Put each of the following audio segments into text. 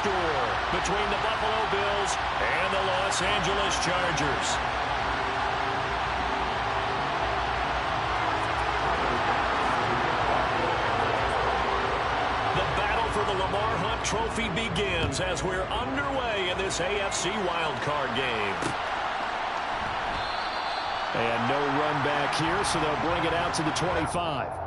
score between the Buffalo Bills and the Los Angeles Chargers. The battle for the Lamar Hunt Trophy begins as we're underway in this AFC wildcard game. And no run back here, so they'll bring it out to the 25.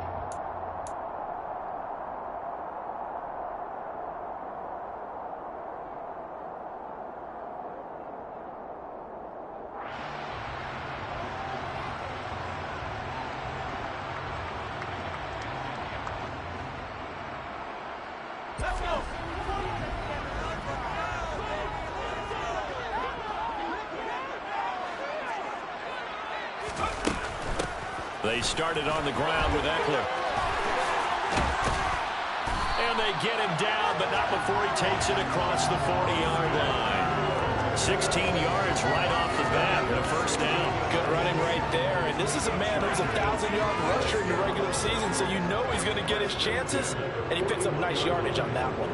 They started on the ground with Eckler. And they get him down, but not before he takes it across the 40-yard line. 16 yards right off the bat and a first down. Good running right there. And this is a man who's a 1,000-yard rusher in the regular season, so you know he's going to get his chances, and he picks up nice yardage on that one.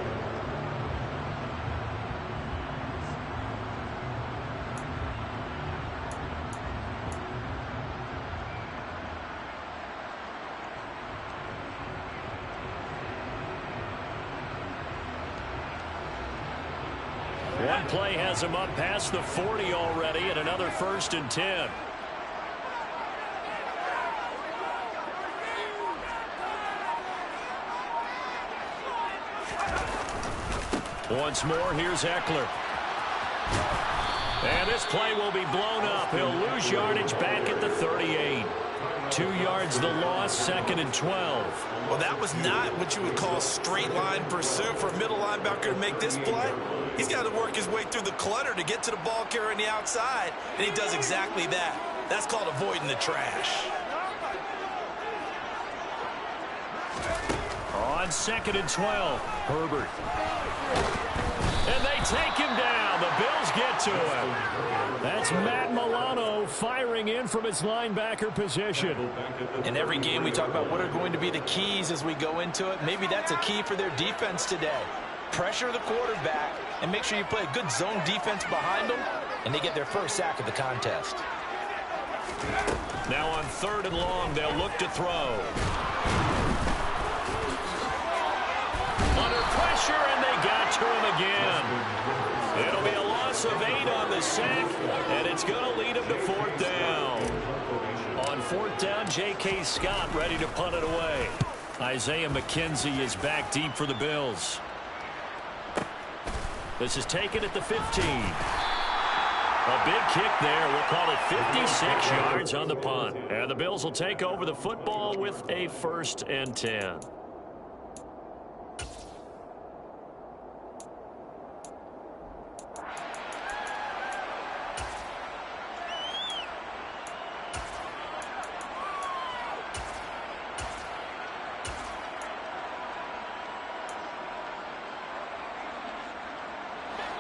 One play has him up past the 40 already, and another 1st and 10. Once more, here's Eckler. And this play will be blown up. He'll lose yardage back at the 38. 2 yards the loss, 2nd and 12. Well, that was not what you would call straight line pursuit for a middle linebacker to make this play. He's got to work his way through the clutter to get to the ball carrier on the outside, and he does exactly that. That's called avoiding the trash. On 2nd and 12, Herbert. And they take him down. The Bills get to him. That's Matt Milano firing in from his linebacker position. In every game, we talk about what are going to be the keys as we go into it. Maybe that's a key for their defense today. Pressure the quarterback and make sure you play a good zone defense behind them, and they get their first sack of the contest. Now on 3rd and long, they'll look to throw. Under pressure, and they got to him again. It'll be a loss of 8 on the sack, and it's going to lead him to 4th down. On 4th down, J.K. Scott ready to punt it away. Isaiah McKenzie is back deep for the Bills. This is taken at the 15. A big kick there. We'll call it 56 yards on the punt. And the Bills will take over the football with a 1st and 10.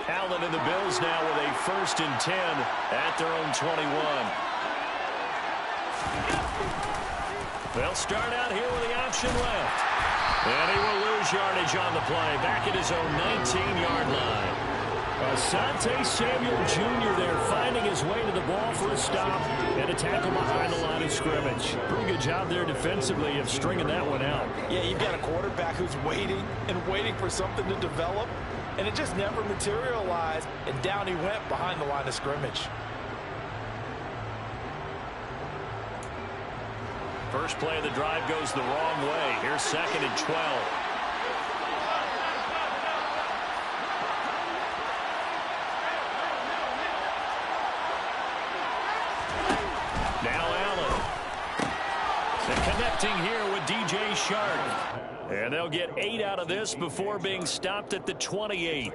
Allen and the Bills now with a 1st and 10 at their own 21. They'll start out here with the option left. And he will lose yardage on the play. Back at his own 19-yard line. Asante Samuel Jr. there finding his way to the ball for a stop and a tackle behind the line of scrimmage. Pretty good job there defensively of stringing that one out. Yeah, you've got a quarterback who's waiting and waiting for something to develop, and it just never materialized, and down he went behind the line of scrimmage. First play of the drive goes the wrong way. Here's 2nd and 12. Now Allen. And connecting here with DJ Shark. And they'll get 8 out of this before being stopped at the 28.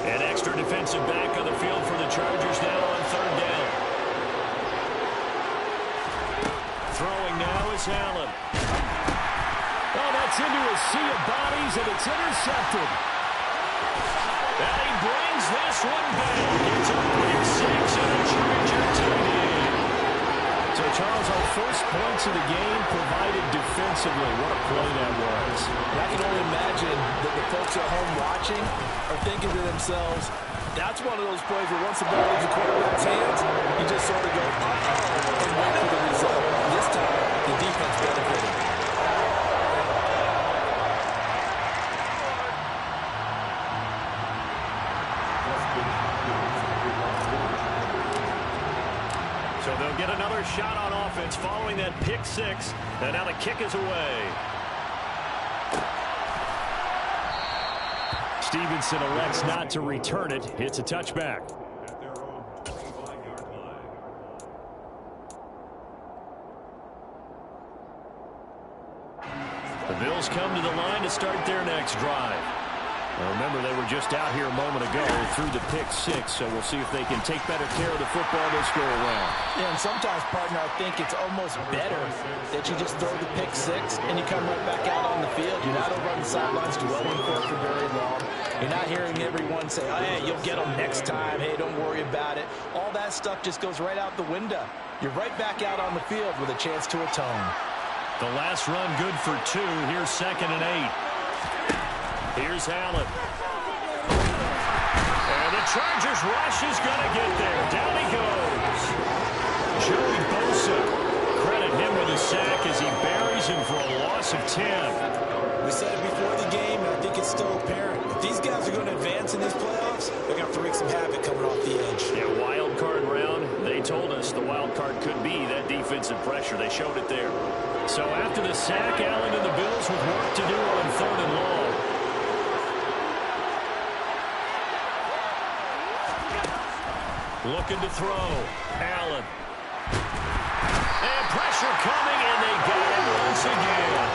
An extra defensive back on the field for the Chargers now on 3rd down. Throwing now is Allen. Oh, that's into a sea of bodies, and it's intercepted. And he brings this this one back. It's a pick six and a Charger tight end. So, Charles, our first points of the game provided defensively. What a play that was. I can only imagine that the folks at home watching are thinking to themselves, that's one of those plays where once the ball leaves the quarterback's hands, you just sort of go, uh-oh, and wait for the result. This time, the defense benefited. So they'll get another shot on offense following that pick six. And now the kick is away. Stevenson elects not to return it. It's a touchback. The Bills come to the line to start their next drive. Now remember, they were just out here a moment ago through the pick six, so we'll see if they can take better care of the football this go around. Yeah, and sometimes, partner, I think it's almost better that you just throw the pick six and you come right back out on the field. You're not over on the sidelines dwelling for it for very long. You're not hearing everyone say, oh, hey, you'll get them next time. Hey, don't worry about it. All that stuff just goes right out the window. You're right back out on the field with a chance to atone. The last run good for 2. Here's 2nd and 8. Here's Allen. And the Chargers rush is going to get there. Down he goes. Joey Bosa. Credit him with a sack as he buries him for a loss of 10. We said it before the game, and I think it's still apparent. If these guys are going to advance in these playoffs, they're going to have to wreak some havoc coming off the edge. Yeah, wild card round. They told us the wild card could be that defensive pressure. They showed it there. So after the sack, Allen and the Bills with work to do on 3rd and long. Looking to throw. Allen. And pressure coming, and they got it once again.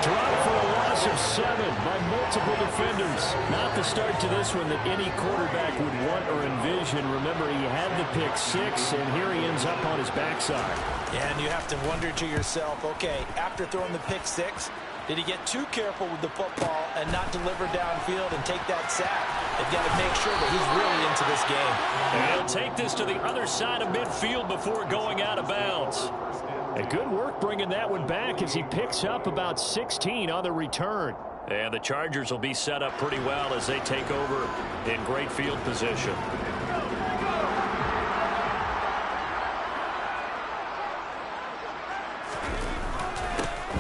Dropped for a loss of 7 by multiple defenders. Not the start to this one that any quarterback would want or envision. Remember, he had the pick six, and here he ends up on his backside. Yeah, and you have to wonder to yourself, okay, after throwing the pick six, did he get too careful with the football and not deliver downfield and take that sack? They've got to make sure that he's really into this game. And he'll take this to the other side of midfield before going out of bounds. And good work bringing that one back as he picks up about 16 on the return. And the Chargers will be set up pretty well as they take over in great field position.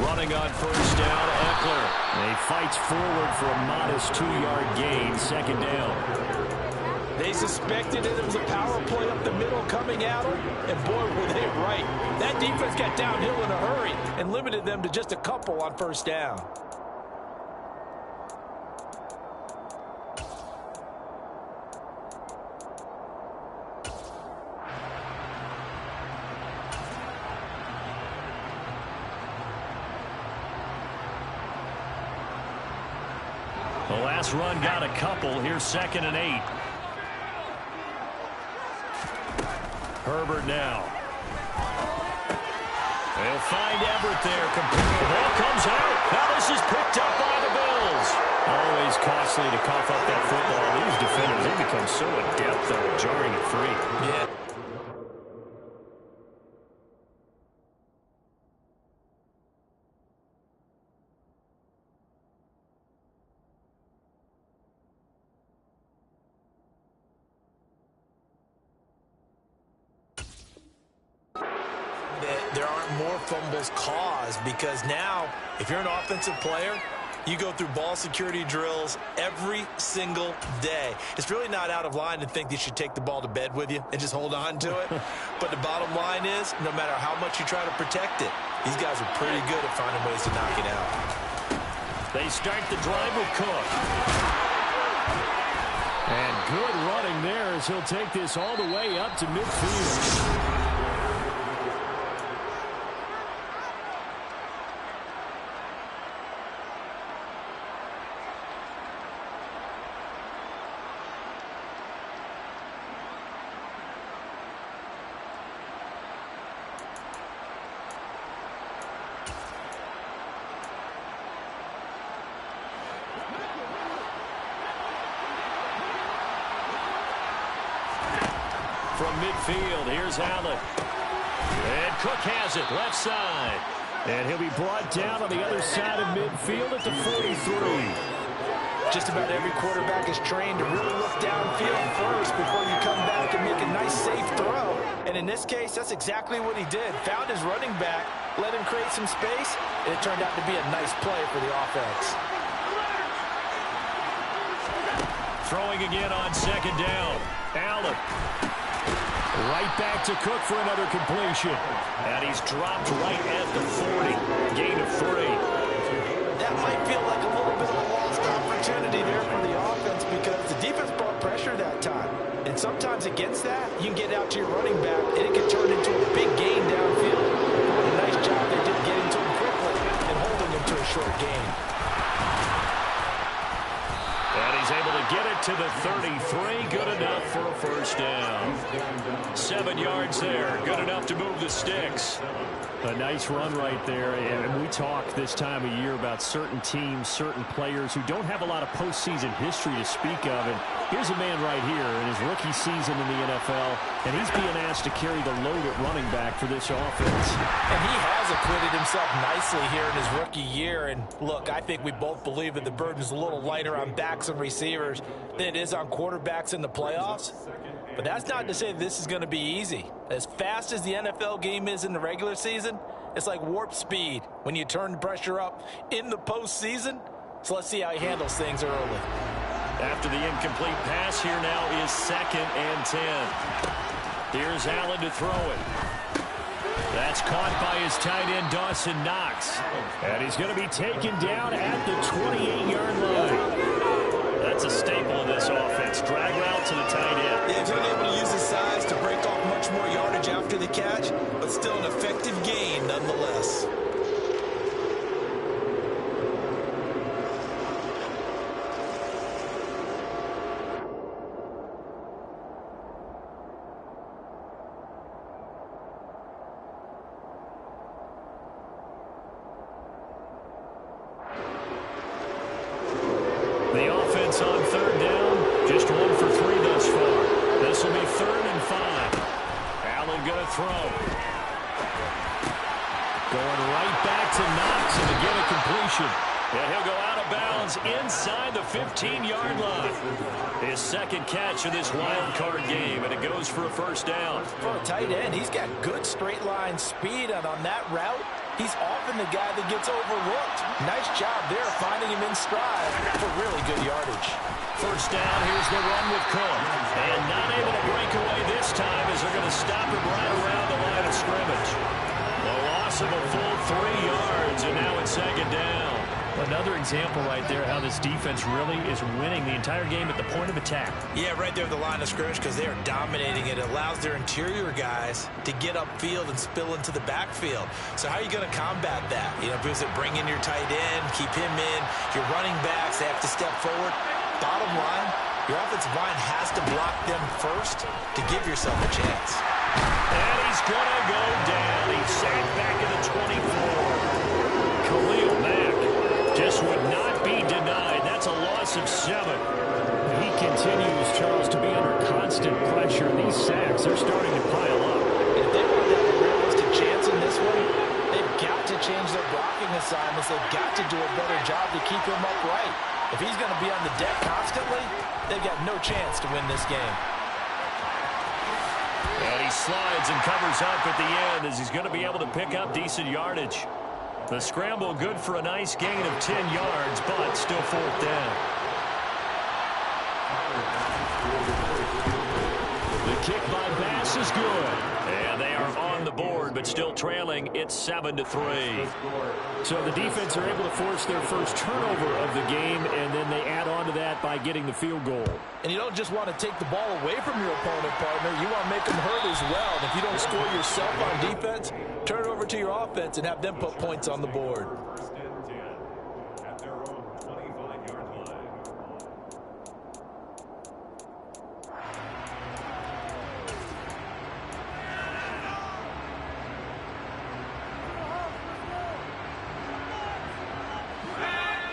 Running on first down, Eckler. And he fights forward for a modest 2-yard gain, 2nd down. They suspected it was a power play up the middle coming at them, and boy, were they right. That defense got downhill in a hurry and limited them to just a couple on first down. The last run got a couple. Here's 2nd and 8. Herbert now. They'll find Everett there. The ball comes out. Now this is picked up by the Bills. Always costly to cough up that football. These defenders, they become so adept at jarring it free. Yeah. There aren't more fumbles caused because now, if you're an offensive player, you go through ball security drills every single day. It's really not out of line to think you should take the ball to bed with you and just hold on to it. But the bottom line is, no matter how much you try to protect it, these guys are pretty good at finding ways to knock it out. They start the drive with Cook. And good running there as he'll take this all the way up to midfield. from midfield. Here's Allen. And Cook has it, left side. And he'll be brought down on the other side of midfield at the 43. Just about every quarterback is trained to really look downfield first before you come back and make a nice, safe throw. And in this case, that's exactly what he did. Found his running back, let him create some space, and it turned out to be a nice play for the offense. Throwing again on second down. Allen. Right back to Cook for another completion. And he's dropped right at the 40. Gain of 3. That might feel like a little bit of a lost opportunity there for the offense because the defense brought pressure that time. And sometimes against that, you can get out to your running back, and it can turn into a big gain downfield. What a nice job they did getting to him quickly and holding him to a short gain. And he's able to get it to the 33. Good enough for a first down. 7 yards there. Good enough to move the sticks. A nice run right there, and we talk this time of year about certain teams, certain players who don't have a lot of postseason history to speak of, and here's a man right here in his rookie season in the NFL, and he's being asked to carry the load at running back for this offense. And he has acquitted himself nicely here in his rookie year, and look, I think we both believe that the burden's a little lighter on backs and receivers than it is on quarterbacks in the playoffs. But that's not to say this is going to be easy. As fast as the NFL game is in the regular season, it's like warp speed when you turn the pressure up in the postseason. So let's see how he handles things early. After the incomplete pass, here now is 2nd and 10. Here's Allen to throw it. That's caught by his tight end, Dawson Knox. And he's going to be taken down at the 28-yard line. That's a staple of this offense. Drag route to the tight end. Yeah, he's been able to use his size to break off much more yardage after the catch, but still an effective gain nonetheless. The offense on 3rd down, just 1 for 3 thus far. This will be 3rd and 5. Allen going to throw. Going right back to Knox, and again a completion. And he'll go out of bounds inside the 15-yard line. His 2nd catch of this wild card game, and it goes for a first down. For a tight end, he's got good straight line speed, and on that route, he's often the guy that gets overlooked. Nice job there finding him in stride for really good yardage. First down, here's the run with Cook. And not able to break away this time as they're going to stop him right around the line of scrimmage. The loss of a full 3 yards, and now it's 2nd down. Another example right there how this defense really is winning the entire game at the point of attack. Yeah, right there at the line of scrimmage because they are dominating it. It allows their interior guys to get upfield and spill into the backfield. So how are you going to combat that? You know, because they bring in your tight end, keep him in. Your running backs, they have to step forward. Bottom line, your offensive line has to block them first to give yourself a chance. And he's going to go down. He's sacked back at the 24. Khalil Mack just would not be denied. That's a loss of 7. He continues, Charles, to be under constant pressure. These sacks are starting to pile up. If they want to have a realistic chance in this one, they've got to change their blocking assignments. They've got to do a better job to keep him upright. If he's going to be on the deck constantly, they've got no chance to win this game. And he slides and covers up at the end as he's going to be able to pick up decent yardage. The scramble good for a nice gain of 10 yards, but still 4th down. The kick by Bass is good. And they are on the board, but still trailing. It's 7-3. So the defense are able to force their first turnover of the game, and then they add on to that by getting the field goal. And you don't just want to take the ball away from your opponent, partner. You want to make them hurt as well. And if you don't score yourself on defense, turn it over to your offense and have them put points on the board.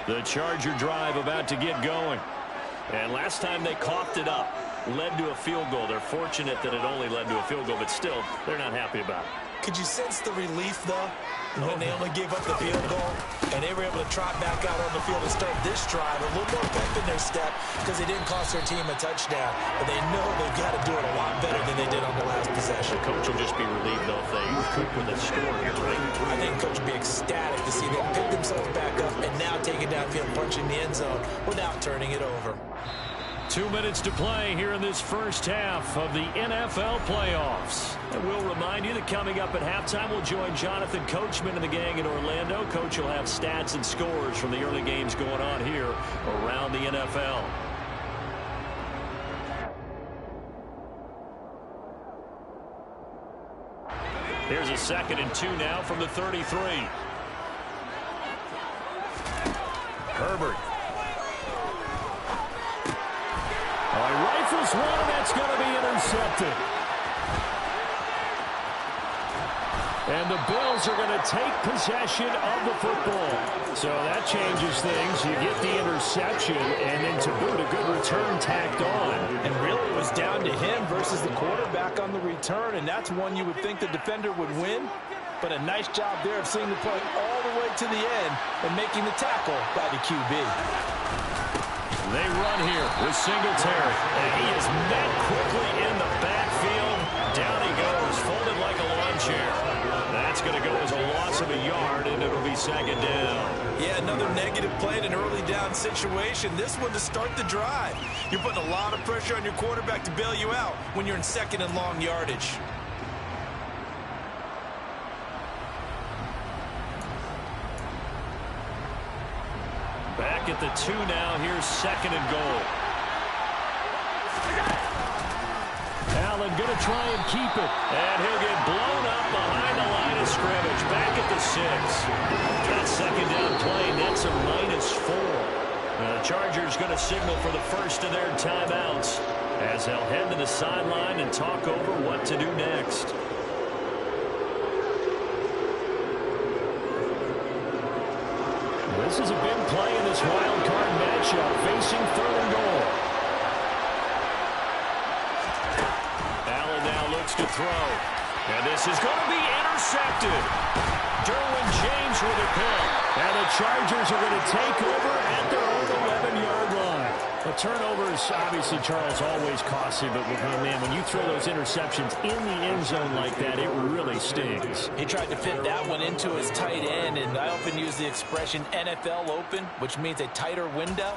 The Charger drive about to get going. And last time they coughed it up. led to a field goal. They're fortunate that it only led to a field goal, but still, they're not happy about it. Could you sense the relief, though, when they only gave up the field goal and they were able to trot back out on the field and start this drive a little more pep in their step because they didn't cost their team a touchdown, but they know they've got to do it a lot better than they did on the last possession. The coach will just be relieved, though, if they coop with a score here, right? I think the coach will be ecstatic to see them pick themselves back up and now take it downfield, punching the end zone without turning it over. 2 minutes to play here in this first half of the NFL playoffs. And we'll remind you that coming up at halftime, we'll join Jonathan Coachman and the gang in Orlando. Coach will have stats and scores from the early games going on here around the NFL. Here's a 2nd and 2 now from the 33. Herbert. Rifles one, and that's going to be intercepted. And the Bills are going to take possession of the football. So that changes things. You get the interception, and then to boot, a good return tacked on. And really, it was down to him versus the quarterback on the return, and that's one you would think the defender would win. But a nice job there of seeing the play all the way to the end and making the tackle by the QB. They run here with Singletary. And he is met quickly in the backfield. Down he goes, folded like a lawn chair. That's going to go as a loss of a yard, and it'll be 2nd down. Yeah, another negative play in an early down situation. This one to start the drive. You're putting a lot of pressure on your quarterback to bail you out when you're in 2nd and long yardage. Back at the 2 now. Here's 2nd and goal. Allen going to try and keep it. And he'll get blown up behind the line of scrimmage. Back at the 6. That 2nd down play nets a -4. The Chargers going to signal for the first of their timeouts as they'll head to the sideline and talk over what to do next. This is a big play in this wild card matchup, facing 3rd and goal. Allen now looks to throw. And this is going to be intercepted. Derwin James with a pick. And the Chargers are going to take over at their own 11-yard line. The turnovers, obviously, Charles, always costly, but man, when you throw those interceptions in the end zone like that, it really stings. He tried to fit that one into his tight end, and I often use the expression NFL open, which means a tighter window.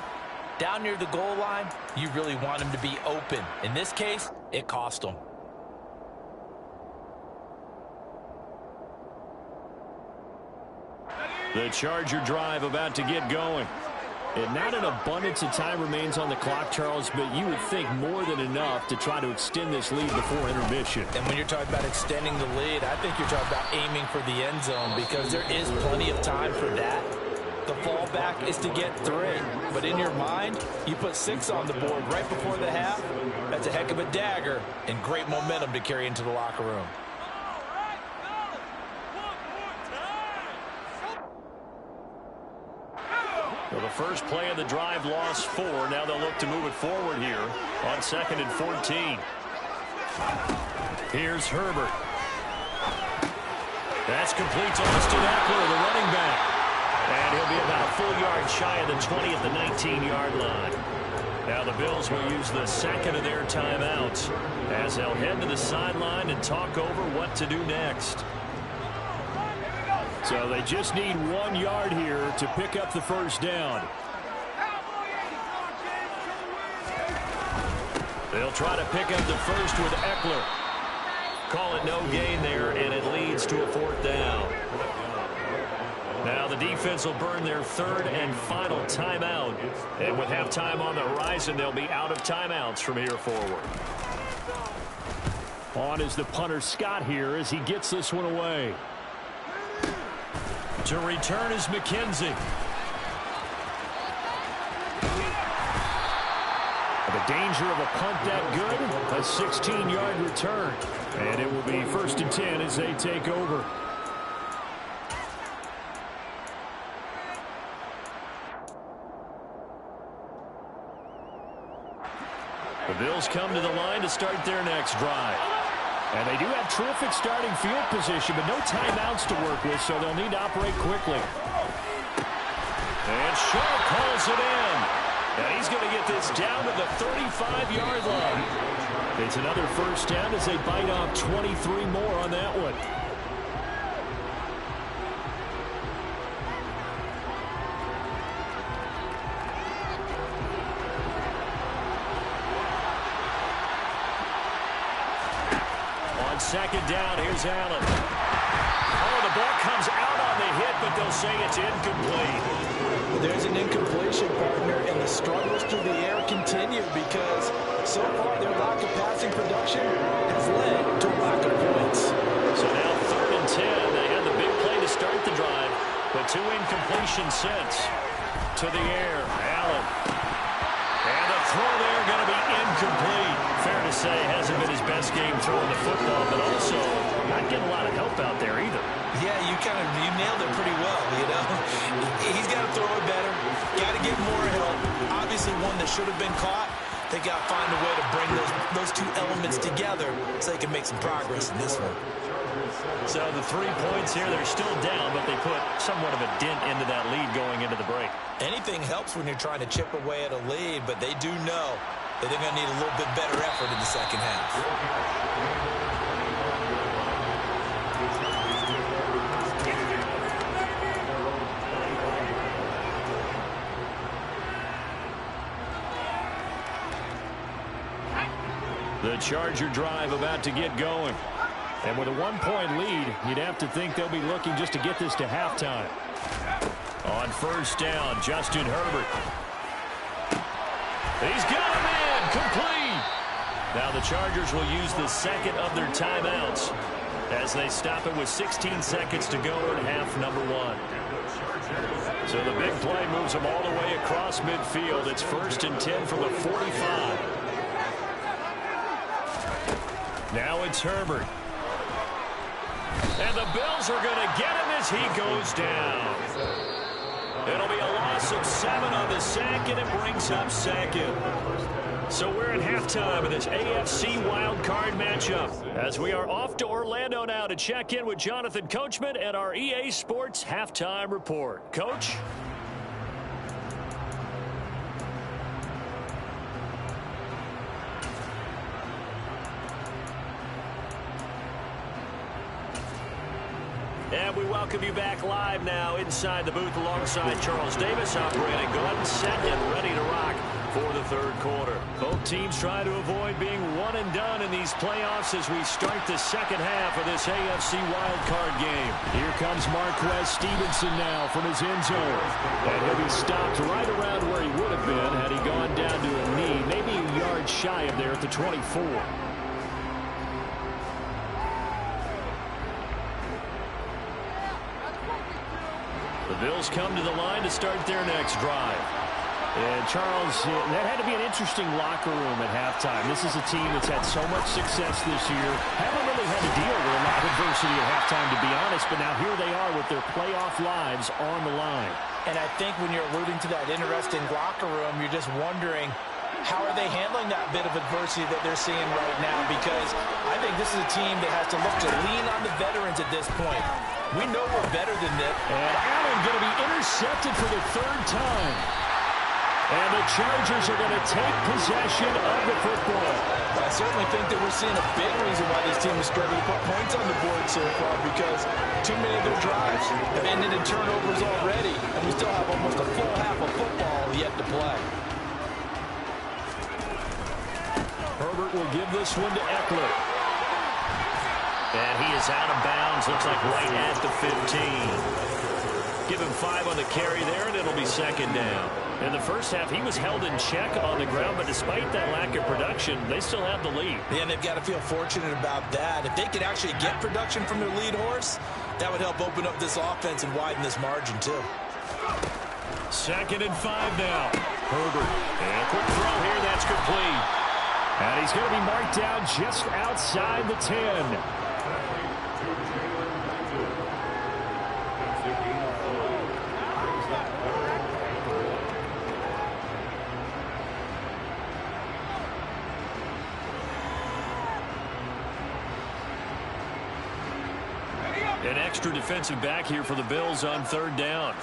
Down near the goal line, you really want him to be open. In this case, it cost him. The Charger drive about to get going. And not an abundance of time remains on the clock, Charles, but you would think more than enough to try to extend this lead before intermission. And when you're talking about extending the lead, I think you're talking about aiming for the end zone because there is plenty of time for that. The fallback is to get 3. But in your mind, you put 6 on the board right before the half. That's a heck of a dagger and great momentum to carry into the locker room. Well, the first play of the drive lost 4. Now they'll look to move it forward here on 2nd and 14. Here's Herbert. That's complete to Austin Eckler, the running back. And he'll be about a full yard shy of the 20 at the 19-yard line. Now the Bills will use the 2nd of their timeouts as they'll head to the sideline and talk over what to do next. So they just need 1 yard here to pick up the first down. They'll try to pick up the first with Eckler. Call it no gain there, and it leads to a 4th down. Now the defense will burn their 3rd and final timeout. And with halftime on the horizon, they'll be out of timeouts from here forward. On is the punter Scott here as he gets this one away. To return is McKenzie. The danger of a punt that good, a 16-yard return. And it will be 1st and 10 as they take over. The The Bills come to the line to start their next drive. And they do have terrific starting field position, but no timeouts to work with, so they'll need to operate quickly. And Shaw calls it in. And he's going to get this down to the 35-yard line. It's another first down as they bite off 23 more on that one. On second down, here's Allen. Oh, the ball comes out on the hit, but they'll say it's incomplete. There's an incompletion, partner, and the struggles through the air continue because so far their lack of passing production has led to a lack of points. So now 3rd and 10. They had the big play to start the drive, but 2 incompletions since. To the air, Allen. And the throw there going to be incomplete. Fair to say, hasn't been his best game throwing the football, but also not getting a lot of help out there either. Yeah, you nailed it pretty well, you know. He's got to throw it better. Got to get more help. Obviously one that should have been caught. They got to find a way to bring those two elements together so they can make some progress in this one. So the 3 points here, they're still down, but they put somewhat of a dent into that lead going into the break. Anything helps when you're trying to chip away at a lead, but they do know that they're going to need a little bit better effort in the second half. The Charger drive about to get going. And with a 1-point lead, you'd have to think they'll be looking just to get this to halftime. On first down, Justin Herbert. He's got him in, complete. Now the Chargers will use the second of their timeouts as they stop it with 16 seconds to go in half number 1. So the big play moves them all the way across midfield. It's 1st and 10 from the 45. Now it's Herbert. And the Bills are going to get him as he goes down. It'll be a loss of 7 on the sack, and it brings up 2nd. So we're at halftime of this AFC wildcard matchup as we are off to Orlando now to check in with Jonathan Coachman and our EA Sports halftime report. Coach? And we welcome you back live now inside the booth alongside Charles Davis, operating gun, set and ready to rock for the 3rd quarter. Both teams try to avoid being one and done in these playoffs as we start the second half of this AFC wildcard game. Here comes Marquez Stevenson now from his end zone. And he'll be stopped right around where he would have been had he gone down to a knee, maybe a yard shy of there at the 24. The Bills come to the line to start their next drive. And Charles, that had to be an interesting locker room at halftime. This is a team that's had so much success this year. Haven't really had to deal with a lot of adversity at halftime, to be honest, but now here they are with their playoff lives on the line. And I think when you're alluding to that interesting locker room, you're just wondering, how are they handling that bit of adversity that they're seeing right now? Because I think this is a team that has to look to lean on the veterans at this point. We know we're better than this. And Allen going to be intercepted for the 3rd time. And the Chargers are going to take possession of the football. I certainly think that we're seeing a big reason why this team is struggling to put points on the board so far, because too many of their drives have ended in turnovers already, and we still have almost a full half of football yet to play. Herbert will give this one to Eckler. And he is out of bounds, looks like right at the 15. Give him 5 on the carry there, and it'll be 2nd down. In the first half, he was held in check on the ground, but despite that lack of production, they still have the lead. Yeah, and they've got to feel fortunate about that. If they could actually get production from their lead horse, that would help open up this offense and widen this margin, too. 2nd and 5 now. Herbert. And a quick throw here, that's complete. And he's going to be marked down just outside the 10. An extra defensive back here for the Bills on third down.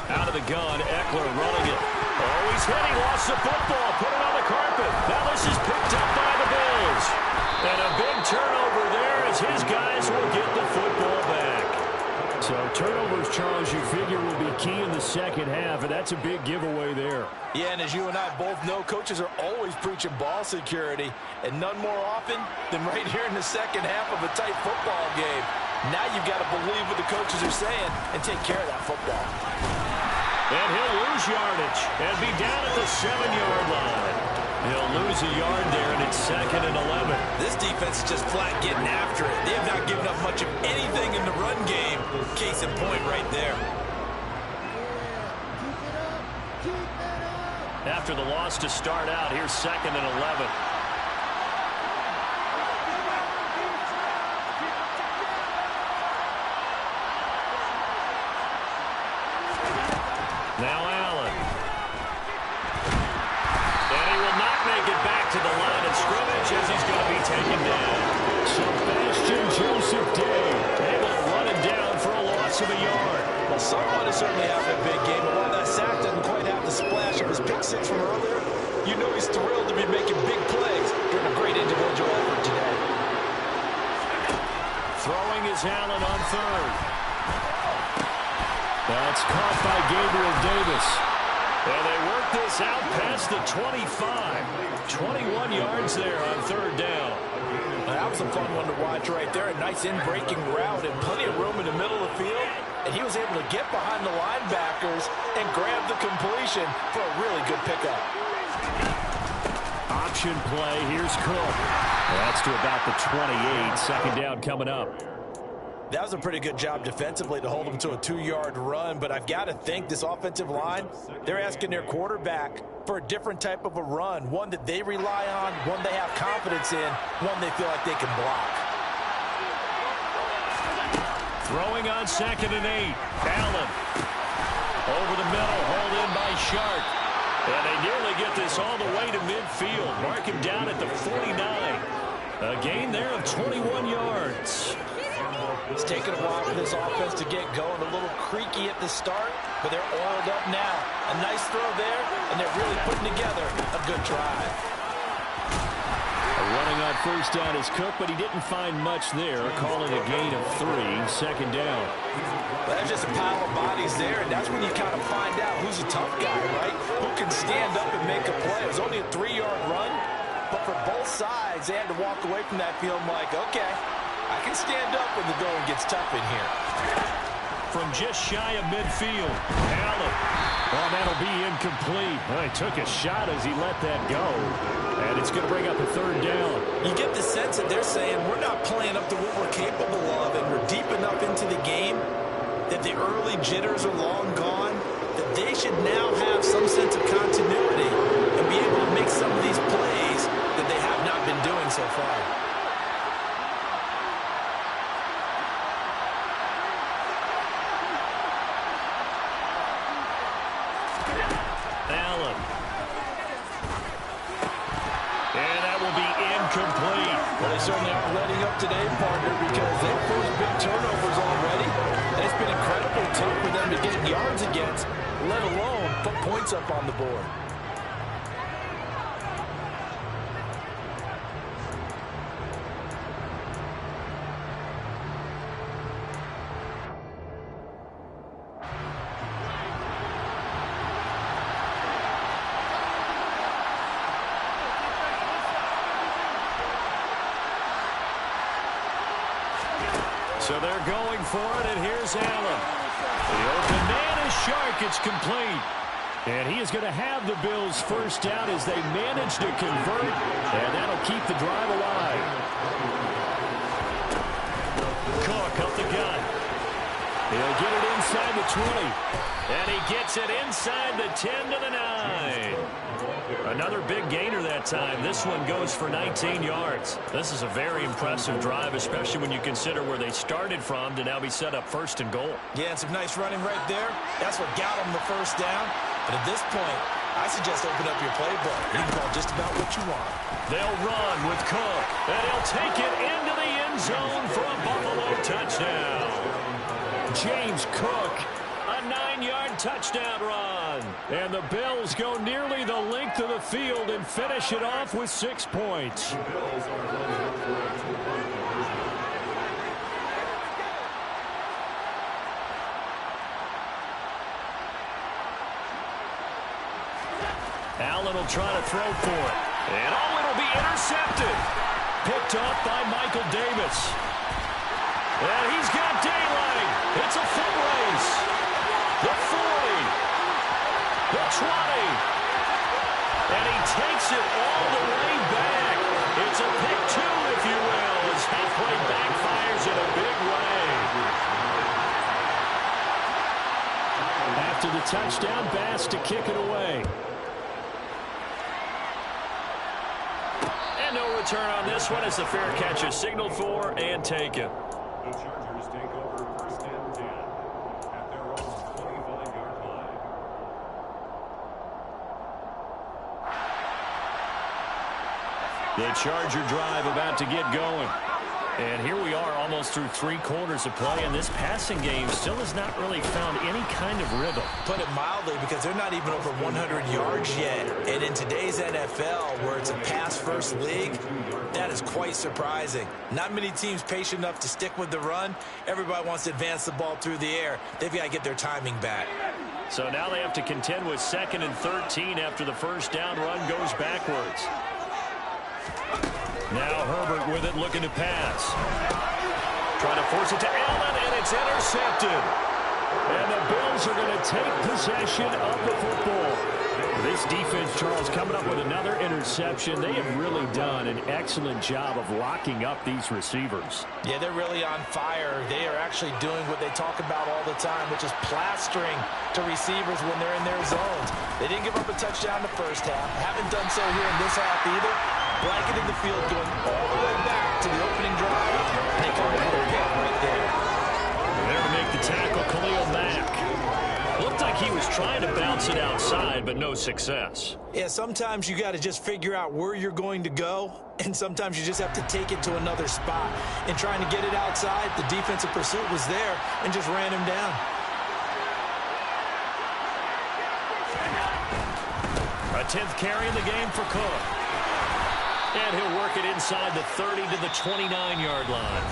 Out of the gun, Eckler running it. Oh, he's hit. He lost the football. Put it on the carpet. Now this is picked up by the Bills. And a big turnover there as his guys will get the football back. So turnovers, Charles, you figure will be key in the second half, and that's a big giveaway there. Yeah, and as you and I both know, coaches are always preaching ball security, and none more often than right here in the second half of a tight football game. Now you've got to believe what the coaches are saying and take care of that football. And he'll lose yardage and be down at the 7-yard line. He'll lose a yard there, and it's 2nd and 11. This defense is just flat getting after it. They have not given up much of anything in the run game. Case in point right there. After the loss to start out, here's 2nd and 11. Now Allen. And he will not make it back to the line of scrimmage as he's going to be taken down. Sebastian Joseph Day able to run it down for a loss of a yard. Well, someone is certainly having a big game, but while that sack doesn't quite have the splash of his pick six from earlier, you know he's thrilled to be making big plays during a great individual effort today. Throwing is Allen on third. That's caught by Gabriel Davis. And they work this out past the 25. 21 yards there on third down. That was a fun one to watch right there. A nice in-breaking route and plenty of room in the middle of the field. And he was able to get behind the linebackers and grab the completion for a really good pickup. Option play. Here's Cook. That's to about the 28. 2nd down coming up. That was a pretty good job defensively to hold them to a 2-yard run, but I've got to think this offensive line, they're asking their quarterback for a different type of a run, one that they rely on, one they have confidence in, one they feel like they can block. Throwing on 2nd and 8. Allen. Over the middle, hauled in by Sharp. And they nearly get this all the way to midfield. Mark him down at the 49. A gain there of 21 yards. It's taken a while for this offense to get going. A little creaky at the start, but they're oiled up now. A nice throw there, and they're really putting together a good drive. Running on first down is Cook, but he didn't find much there, calling a gain of 3. 2nd down. Well, there's just a pile of bodies there, and that's when you kind of find out who's a tough guy, right? Who can stand up and make a play. It was only a 3-yard run, but for both sides, they had to walk away from that feeling like, okay, I can stand up when the going gets tough in here. From just shy of midfield, Allen. Well, that'll be incomplete. Well, he took a shot as he let that go. And it's going to bring up a 3rd down. You get the sense that they're saying we're not playing up to what we're capable of, and we're deep enough into the game that the early jitters are long gone, that they should now have some sense of continuity and be able to make some of these plays that they have not been doing so far. Allen. And that will be incomplete. Well, they certainly aren't letting up today, partner, because they've forced big turnovers already. And it's been incredibly tough for them to get yards against, let alone put points up on the board. So they're going for it, and here's Allen. The open man is Shark. It's complete. And he is going to have the Bills first down as they manage to convert, and that'll keep the drive alive. Cook up the gun. He'll get it inside the 20. And he gets it inside the 10 to the 9. Another big gainer that time. This one goes for 19 yards. This is a very impressive drive, especially when you consider where they started from to now be set up 1st and goal. Yeah, and some nice running right there. That's what got them the first down. But at this point, I suggest open up your playbook. You can call just about what you want. They'll run with Cook, and he'll take it into the end zone for a Buffalo touchdown. James Cook, a 9-yard touchdown run. And the Bills go nearly the length of the field and finish it off with 6 points. Allen will try to throw for it. And it'll be intercepted. Picked up by Michael Davis. And he's got daylight. It's a foot race. The 40. The 20. And he takes it all the way back. It's a pick 2, if you will, as halfway backfires in a big way. After the touchdown, Bass to kick it away. And no return on this one as the fair catch is signaled for and taken. The Chargers take over 1st and 10 at their own 25-yard line. The Charger drive about to get going. And here we are almost through 3 quarters of play, and this passing game still has not really found any kind of rhythm. Put it mildly, because they're not even over 100 yards yet. And in today's NFL, where it's a pass-first league, that is quite surprising. Not many teams patient enough to stick with the run. Everybody wants to advance the ball through the air. They've got to get their timing back. So now they have to contend with 2nd and 13 after the first down run goes backwards. Now Herbert with it, looking to pass. Trying to force it to Allen, and it's intercepted. And the Bills are going to take possession of the football. This defense, Charles, coming up with another interception. They have really done an excellent job of locking up these receivers. Yeah, they're really on fire. They are actually doing what they talk about all the time, which is plastering to receivers when they're in their zones. They didn't give up a touchdown the first half. Haven't done so here in this half either. Blanketing the field, going all the way back to the opening drive. And they come over again right there. There to make the tackle, Khalil Mack. Looked like he was trying to bounce it outside, but no success. Yeah, sometimes you got to just figure out where you're going to go, and sometimes you just have to take it to another spot. And trying to get it outside, the defensive pursuit was there and just ran him down. A 10th carry in the game for Cook. And he'll work it inside the 30 to the 29-yard line.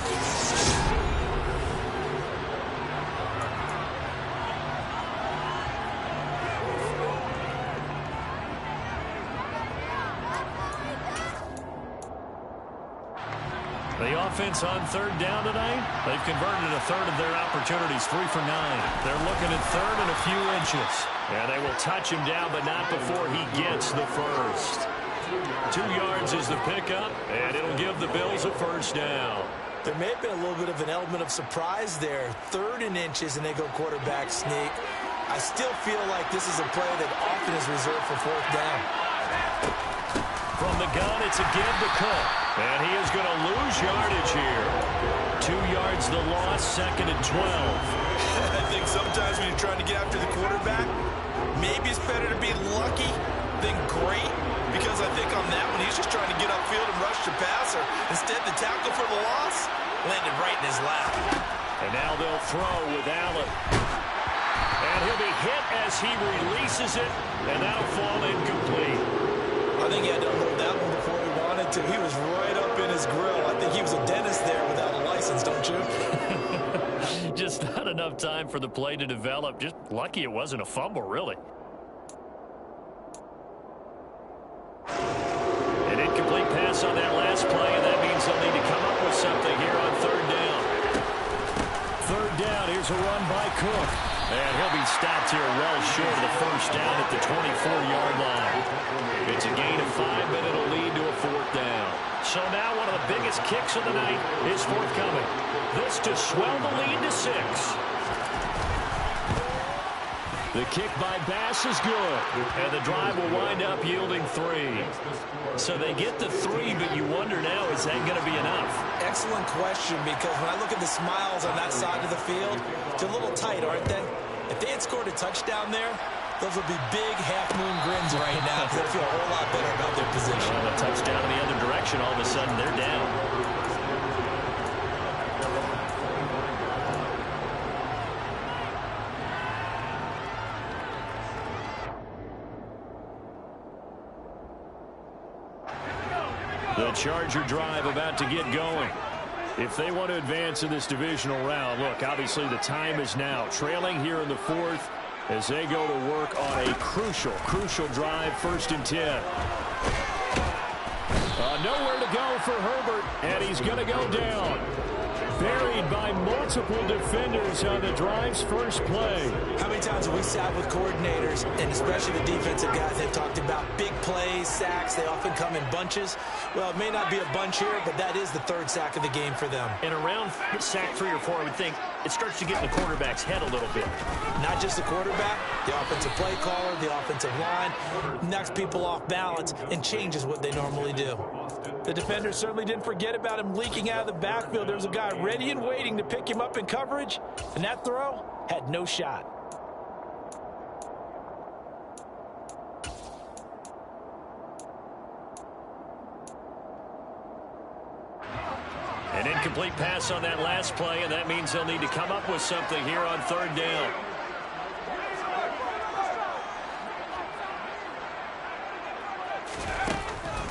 The offense on 3rd down tonight, they've converted a third of their opportunities, 3 for 9. They're looking at 3rd and a few inches. And they will touch him down, but not before he gets the first. 2 yards is the pickup, and it'll give the Bills a first down. There may have been a little bit of an element of surprise there. 3rd and inches, and they go quarterback sneak. I still feel like this is a play that often is reserved for 4th down. From the gun, it's a give to Cook. And he is going to lose yardage here. 2 yards the loss, 2nd and 12. I think sometimes when you're trying to get after the quarterback, maybe it's better to be lucky than great. Because I think on that one, he's just trying to get upfield and rush the passer. Instead, the tackle for the loss landed right in his lap. And now they'll throw with Allen. And he'll be hit as he releases it. And that'll fall incomplete. I think he had to unload that one before he wanted to. He was right up in his grill. I think he was a dentist there without a license, don't you? Just not enough time for the play to develop. Just lucky it wasn't a fumble, really. An incomplete pass on that last play, and that means they'll need to come up with something here on 3rd down. 3rd down, here's a run by Cook. And he'll be stopped here well short of the first down at the 24-yard line. It's a gain of 5, but it'll lead to a 4th down. So now one of the biggest kicks of the night is forthcoming. This to swell the lead to 6. The kick by Bass is good. And the drive will wind up yielding 3. So they get the 3, but you wonder now, is that going to be enough? Excellent question, because when I look at the smiles on that side of the field, they're a little tight, aren't they? If they had scored a touchdown there, those would be big half-moon grins right now because they feel a whole lot better about their position. Well, a touchdown in the other direction, all of a sudden they're down. The Charger drive about to get going. If they want to advance in this divisional round, look, obviously the time is now. Trailing here in the 4th as they go to work on a crucial drive, 1st and 10. Nowhere to go for Herbert, and he's going to go down. Buried by multiple defenders on the drive's first play. How many times have we sat with coordinators, and especially the defensive guys, they've talked about big plays, sacks. They often come in bunches. Well, it may not be a bunch here, but that is the 3rd sack of the game for them. And around sack 3 or 4, I would think it starts to get in the quarterback's head a little bit. Not just the quarterback, the offensive play caller, the offensive line, knocks people off balance and changes what they normally do. The defenders certainly didn't forget about him leaking out of the backfield. There was a guy ready and waiting to pick him up in coverage, and that throw had no shot. An incomplete pass on that last play, and that means they'll need to come up with something here on 3rd down.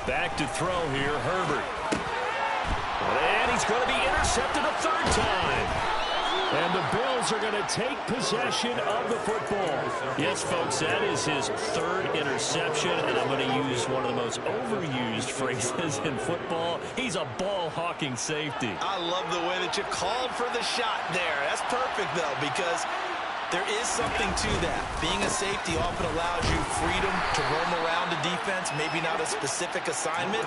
Back to throw here, Herbert. And he's going to be intercepted a 3rd time. And the Bills are going to take possession of the football. Yes, folks, that is his 3rd interception, and I'm going to use one of the most overused phrases in football. He's a ball-hawking safety. I love the way that you called for the shot there. That's perfect, though, because there is something to that. Being a safety often allows you freedom to roam around the defense, maybe not a specific assignment.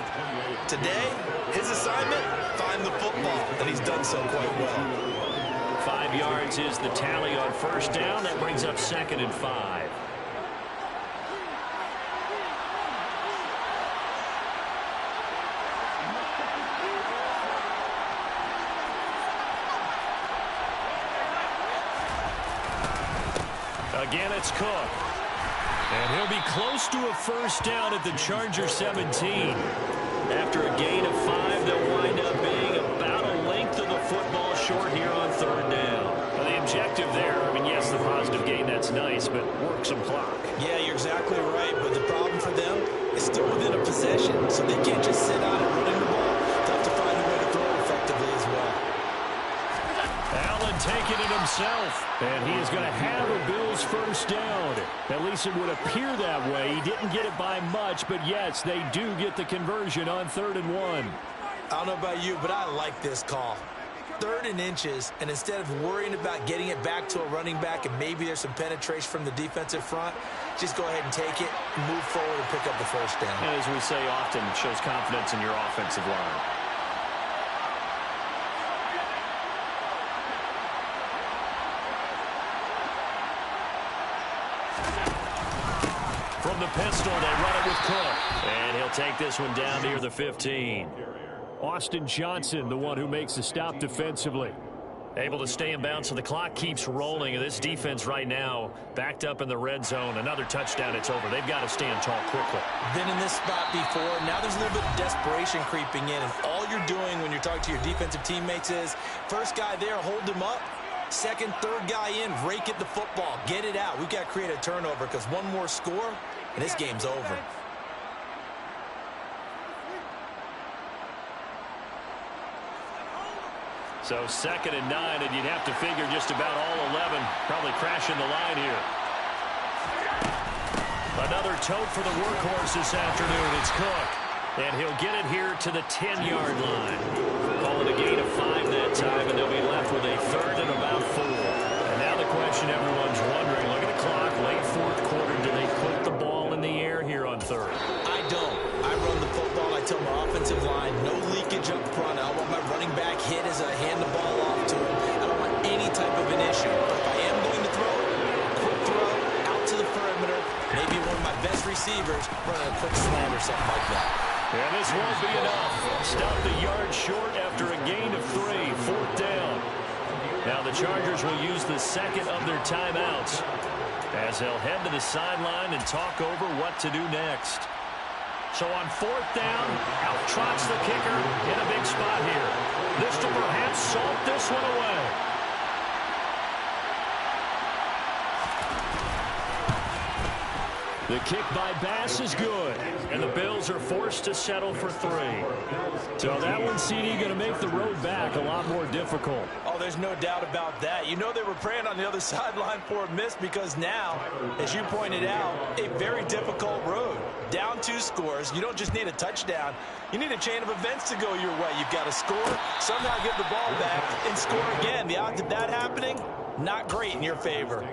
Today, his assignment, find the football, and he's done so quite well. 5 yards is the tally on 1st down. That brings up 2nd and 5. Again, it's Cook. And he'll be close to a 1st down at the Charger 17. After a gain of 5, they'll wind up being about a length of the football short here on 3rd down. Well, the objective there, I mean, yes, the positive gain, that's nice, but work some clock. Yeah, you're exactly right, but the problem for them is still within a possession, so they can't just sit on it running the ball. They have to find a way to throw it effectively as well. Allen taking it himself, and he is going to have a Bills 1st down. At least it would appear that way. He didn't get it by much, but yes, they do get the conversion on 3rd and 1. I don't know about you, but I like this call. 3rd and inches, and instead of worrying about getting it back to a running back and maybe there's some penetration from the defensive front, just go ahead and take it, move forward, and pick up the 1st down. And as we say often, it shows confidence in your offensive line. From the pistol, they run it with Cook. And he'll take this one down near the 15. Austin Johnson, the one who makes the stop defensively. Able to stay in bounds, so the clock keeps rolling. And this defense right now, backed up in the red zone. Another touchdown, it's over. They've got to stand tall quickly. Been in this spot before. Now there's a little bit of desperation creeping in. And all you're doing when you're talking to your defensive teammates is, first guy there, hold him up. Second, third guy in, rake at the football. Get it out. We've got to create a turnover because one more score, and this game's over. So 2nd and 9, and you'd have to figure just about all 11 probably crashing the line here. Another tote for the workhorse this afternoon. It's Cook. And he'll get it here to the 10-yard line. Call it a gain of 5 that time, and they'll be left with a 3rd and about 4. And now the question everyone's wondering, look at the clock, late 4th quarter, do they put the ball in the air here on 3rd? I don't. I run the football. I tell my offensive line, no leakage up front. I want my running back hit as I hand the ball off to him. I don't want any type of an issue. If I am going to throw, quick throw, Maybe one of my best receivers running a quick slant or something like that. And this won't be enough. Stop the yard short after a gain of 3. 4th down. Now the Chargers will use the second of their timeouts as they'll head to the sideline and talk over what to do next. So on 4th down, out trots the kicker in a big spot here. This to perhaps salt this one away. The kick by Bass is good, and the Bills are forced to settle for 3. So that one, CD, going to make the road back a lot more difficult. Oh, there's no doubt about that. You know they were praying on the other sideline for a miss because now, as you pointed out, a very difficult road. Down 2 scores. You don't just need a touchdown. You need a chain of events to go your way. You've got to score, somehow get the ball back, and score again. The odds of that happening, not great in your favor.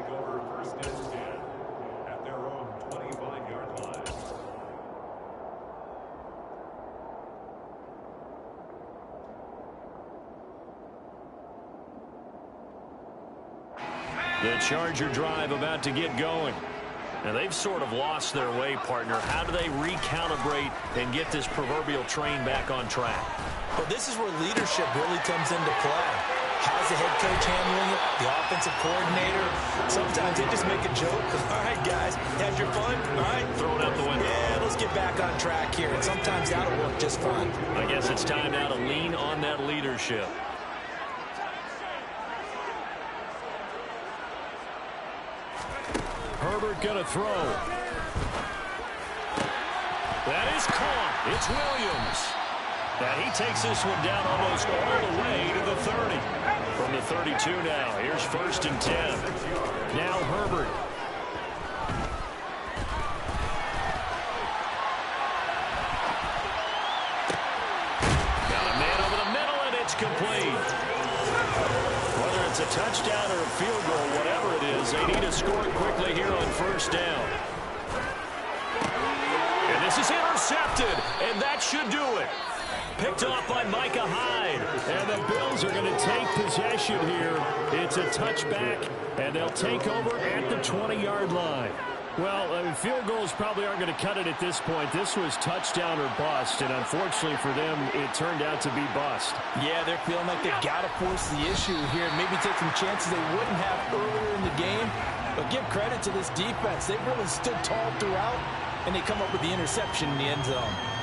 The Charger drive about to get going. Now, they've sort of lost their way, partner. How do they recalibrate and get this proverbial train back on track? Well, this is where leadership really comes into play. How's the head coach handling it? The offensive coordinator? Sometimes they just make a joke. All right, guys, had your fun? All right, Throw it out the window. Yeah, let's get back on track here. And sometimes that'll work just fine. I guess it's time now to lean on that leadership. Herbert going to throw. That is caught. It's Williams. And he takes this one down almost all the way to the 30. From the 32 now, here's 1st and 10. Now Herbert. Got a man over the middle, and it's complete. Whether it's a touchdown or a field goal, whatever it is, they need to score quickly here on 1st down. And this is intercepted, and that should do it. Picked off by Micah Hyde. And the Bills are going to take possession here. It's a touchback, and they'll take over at the 20-yard line. Well, field goals probably aren't going to cut it at this point. This was touchdown or bust, and unfortunately for them, it turned out to be bust. Yeah, they're feeling like they've got to force the issue here and maybe take some chances they wouldn't have earlier in the game. But give credit to this defense. They've really stood tall throughout, and they come up with the interception in the end zone.